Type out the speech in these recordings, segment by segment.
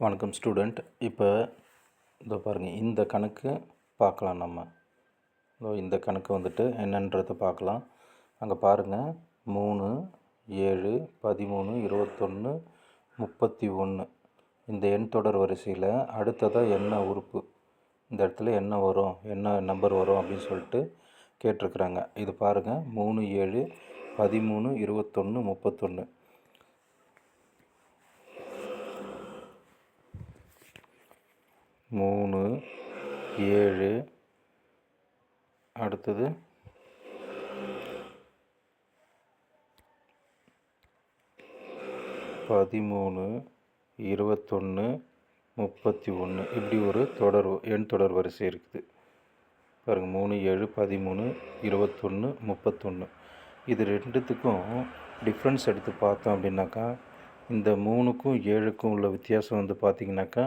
வணக்கம் ஸ்டூடெண்ட். இப்போ இதோ பாருங்கள், இந்த கணக்கு பார்க்கலாம். இந்த கணக்கு வந்துட்டு என்னன்றதை பார்க்கலாம். அங்கே பாருங்கள், 3, 7, 13, 21, 31 இந்த எண் தொடர் வரிசையில் அடுத்ததாக என்ன உறுப்பு, இந்த இடத்துல என்ன வரும், என்ன நம்பர் வரும் அப்படின்னு சொல்லிட்டு கேட்டிருக்குறாங்க. இது பாருங்கள், 3, 7, 13, 21, 31. 3, 7, அடுத்தது 13, 21, 31 இப்படி ஒரு எண் தொடர் வரிசை இருக்குது. பாருங்கள், 3, 7, 13, 21, 31. இது ரெண்டுத்துக்கும் டிஃப்ரென்ஸ் எடுத்து பார்த்தோம் அப்படின்னாக்கா, இந்த 3க்கும் 7க்கும் உள்ள வித்தியாசம் வந்து பார்த்திங்கனாக்கா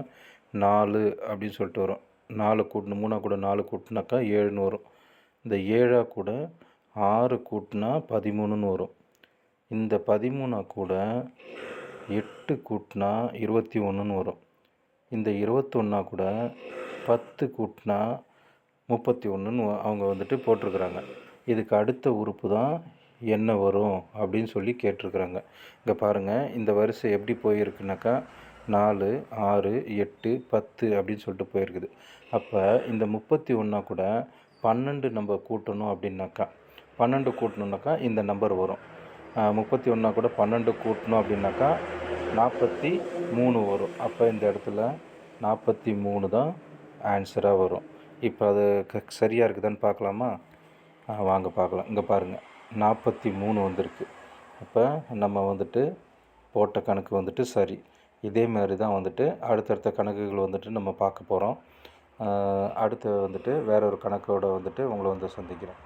4 அப்படின்னு சொல்லிட்டு வரும். 4 கூட்டணும், 3 கூட 4 கூட்டினாக்கா 7ன்னு வரும். இந்த 7 கூட 6 கூட்டினா 13ன்னு வரும். இந்த 13 கூட 8 கூட்டினா 21ன்னு வரும். இந்த 21 கூட 10 கூட்டினா 31ன்னு அவங்க வந்துட்டு போட்டிருக்கிறாங்க. இதுக்கு அடுத்த உறுப்பு தான் என்ன வரும் அப்படின்னு சொல்லி கேட்டிருக்கிறாங்க. இங்கே பாருங்கள், இந்த வரிசை எப்படி போயிருக்குனாக்கா 4, 6, 8, 10 அப்படின்னு சொல்லிட்டு போயிருக்குது. அப்போ இந்த 31 கூட 12 நம்ம கூட்டணும் அப்படின்னாக்கா, 12 கூட்டணுன்னாக்கா இந்த நம்பர் வரும். 31 கூட 12 கூட்டணும் அப்படின்னாக்கா 43 வரும். அப்போ இந்த இடத்துல 43 தான் ஆன்சராக வரும். இப்போ அது சரியாக இருக்குதான்னு பார்க்கலாமா? வாங்க பார்க்கலாம். இங்கே பாருங்கள், 43 வந்திருக்கு. அப்போ நம்ம வந்துட்டு போட்ட கணக்கு வந்துட்டு சரி. இதே மாதிரி தான் வந்துட்டு அடுத்தடுத்த கணக்குகள் வந்துட்டு நம்ம பார்க்க போகிறோம். அடுத்து வந்துட்டு வேற ஒரு கணக்கோடு வந்துட்டு உங்களை வந்து சந்திக்கிறேன்.